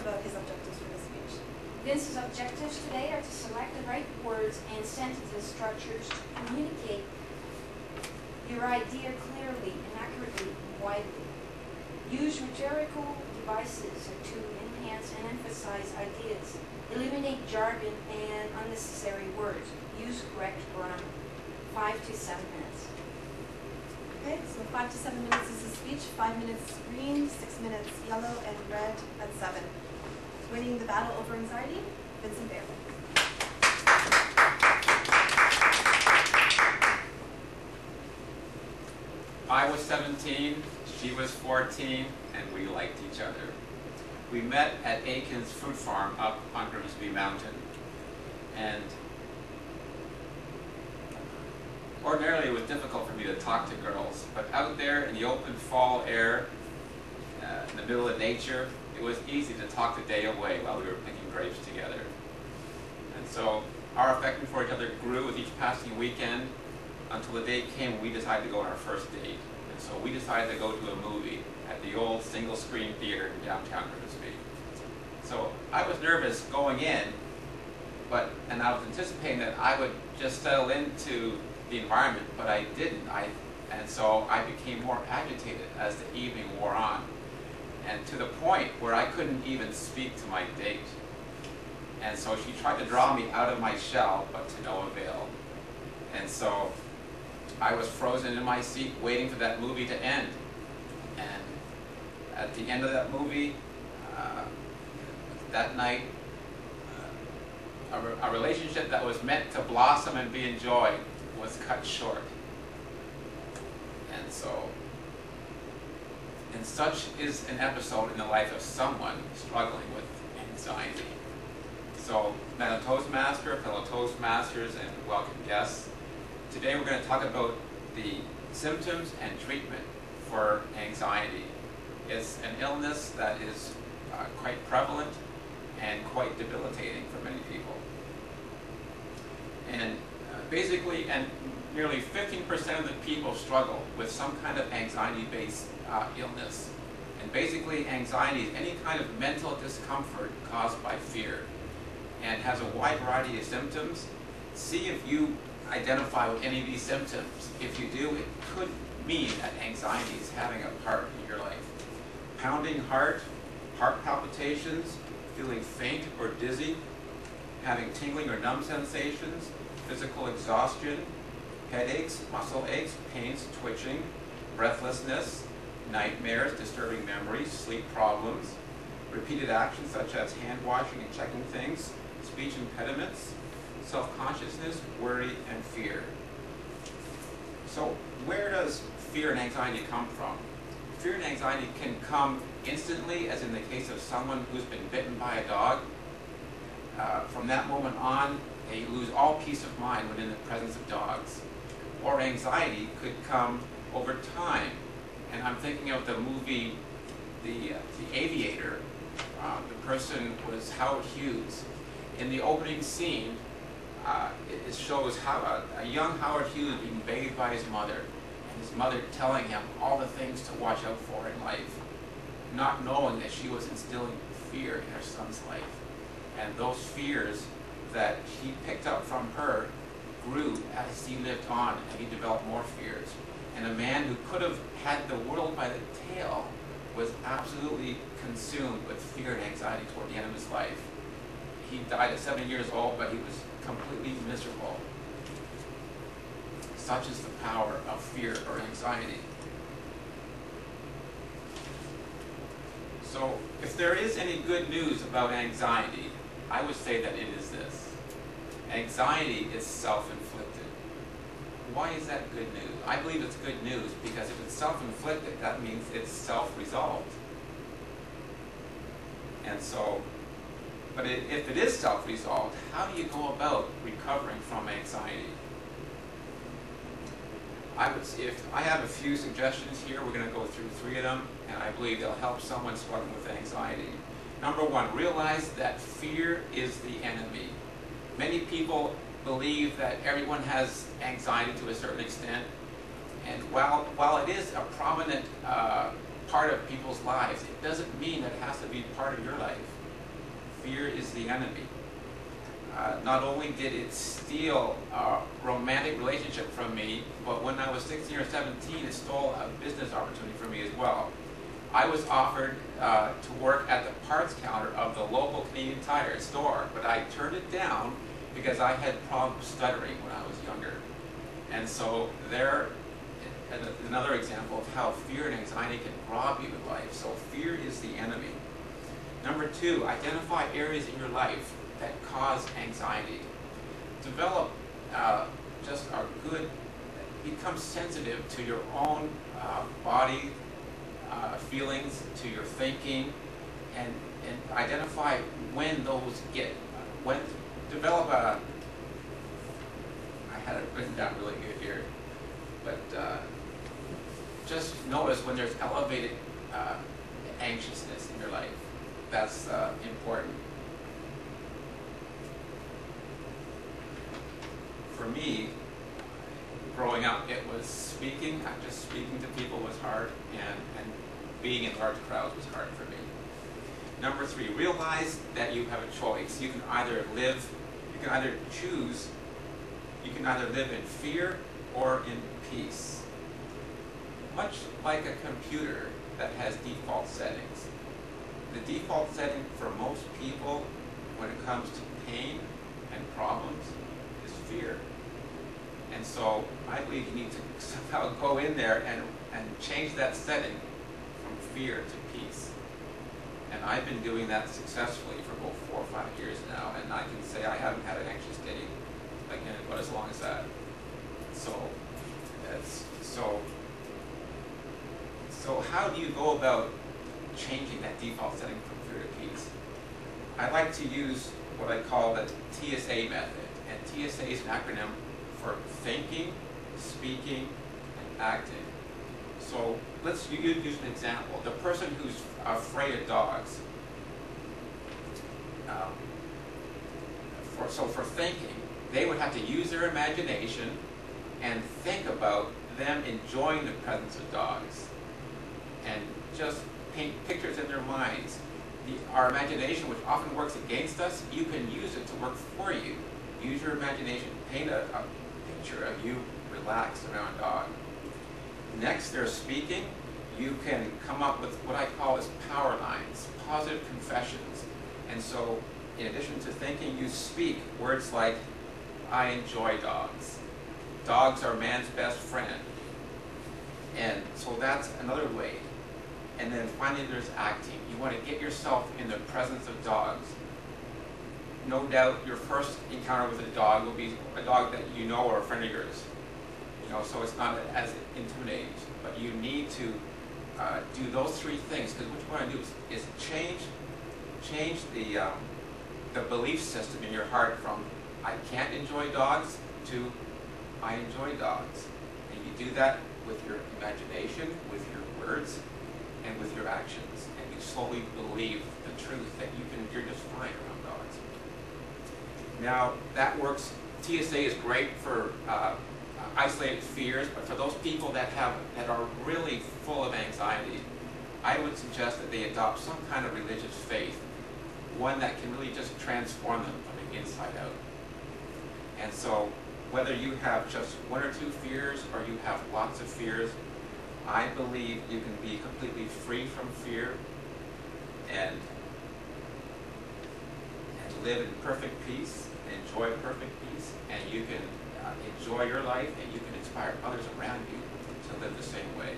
about his objectives for the speech. Vince's objectives today are to select the right words and sentence structures to communicate your idea clearly and accurately and widely. Use rhetorical devices to enhance and emphasize ideas. Eliminate jargon and unnecessary words. Use correct grammar. 5 to 7 minutes. Okay, so 5 to 7 minutes is the speech, 5 minutes green, 6 minutes yellow, and red at 7. Winning the battle over anxiety, Vincent Bear. I was 17, she was 14, and we liked each other. We met at Aiken's Fruit Farm up on Grimsby Mountain. And ordinarily it was difficult for me to talk to girls, but out there in the open fall air, in the middle of nature, it was easy to talk the day away while we were picking grapes together. And so our affection for each other grew with each passing weekend until the day came when we decided to go on our first date. And so we decided to go to a movie at the old single-screen theater in downtown Grimsby. So I was nervous going in, and I was anticipating that I would just settle into the environment, but I didn't. And so I became more agitated as the evening wore on, and to the point where I couldn't even speak to my date. And so she tried to draw me out of my shell, but to no avail. And so I was frozen in my seat waiting for that movie to end. And at the end of that movie, that night, a relationship that was meant to blossom and be enjoyed was cut short. And such is an episode in the life of someone struggling with anxiety. So, Madam Toastmaster, fellow Toastmasters, and welcome guests, today we're going to talk about the symptoms and treatment for anxiety. It's an illness that is quite prevalent and quite debilitating for many people. And basically, nearly 15% of the people struggle with some kind of anxiety-based illness. And basically, anxiety is any kind of mental discomfort caused by fear, and has a wide variety of symptoms. See if you identify with any of these symptoms. If you do, it could mean that anxiety is having a part in your life. Pounding heart, heart palpitations, feeling faint or dizzy, having tingling or numb sensations, physical exhaustion, headaches, muscle aches, pains, twitching, breathlessness, nightmares, disturbing memories, sleep problems, repeated actions such as hand washing and checking things, speech impediments, self-consciousness, worry, and fear. So where does fear and anxiety come from? Fear and anxiety can come instantly, as in the case of someone who's been bitten by a dog. From that moment on, they lose all peace of mind when in the presence of dogs. Or anxiety could come over time. And I'm thinking of the movie, The Aviator. The person was Howard Hughes. In the opening scene, it shows how a young Howard Hughes being bathed by his mother, and his mother telling him all the things to watch out for in life, not knowing that she was instilling fear in her son's life. And those fears that he picked up from her grew as he lived on, and he developed more fears. And a man who could have had the world by the tail was absolutely consumed with fear and anxiety toward the end of his life. He died at 70 years old, but he was completely miserable. Such is the power of fear or anxiety. So, if there is any good news about anxiety, I would say that it is this. Anxiety is self-inflicted. Why is that good news? I believe it's good news because if it's self-inflicted, that means it's self-resolved. And so, but if it is self-resolved, how do you go about recovering from anxiety? I have a few suggestions here. We're going to go through 3 of them, and I believe they'll help someone struggling with anxiety. Number 1, realize that fear is the enemy. Many people believe that everyone has anxiety to a certain extent, and while it is a prominent part of people's lives, it doesn't mean that it has to be part of your life. fear is the enemy. Not only did it steal a romantic relationship from me, but when I was 16 or 17, it stole a business opportunity from me as well. I was offered to work at the parts counter of the local Canadian Tire store, but I turned it down because I had problems stuttering when I was younger. And so there, another example of how fear and anxiety can rob you in life. So fear is the enemy. Number 2, identify areas in your life that cause anxiety. Develop just a good, become sensitive to your own body feelings, to your thinking, and identify when those develop a, I had it written down really good here, but just notice when there's elevated anxiousness in your life. That's important. For me, growing up, it was speaking. Just speaking to people was hard, and being in large crowds was hard for me. Number 3, realize that you have a choice. You can either choose, you can either live in fear or in peace. Much like a computer that has default settings. The default setting for most people when it comes to pain and problems is fear. And so I believe you need to somehow go in there and change that setting from fear to peace. And I've been doing that successfully for about 4 or 5 years now, and I can say I haven't had an anxious day like in about as long as that. So how do you go about changing that default setting from fear to peace? I like to use what I call the TSA method, and TSA is an acronym for thinking, speaking, and acting. So let's use an example. The person who's afraid of dogs. For thinking, they would have to use their imagination and think about them enjoying the presence of dogs, and just paint pictures in their minds. Our imagination, which often works against us, you can use it to work for you. Use your imagination. Paint a picture of you relaxed around a dog. Next, there's speaking. You can come up with what I call as power lines, positive confessions. And so, in addition to thinking, you speak words like, I enjoy dogs. Dogs are man's best friend. And so that's another way. And then finally, there's acting. You want to get yourself in the presence of dogs. No doubt your first encounter with a dog will be a dog that you know or a friend of yours. So it's not as intimidating. But you need to do those 3 things, because what you want to do is change the belief system in your heart from I can't enjoy dogs to I enjoy dogs. And you do that with your imagination, with your words, and with your actions. And you slowly believe the truth that you're just fine around dogs. Now, that works. TSA is great for isolated fears, but for those people that are really full of anxiety, I would suggest that they adopt some kind of religious faith, one that can really just transform them from the inside out. And so, whether you have just 1 or 2 fears, or you have lots of fears, I believe you can be completely free from fear and live in perfect peace, and enjoy perfect peace, and you can enjoy your life, and you can inspire others around you to live the same way.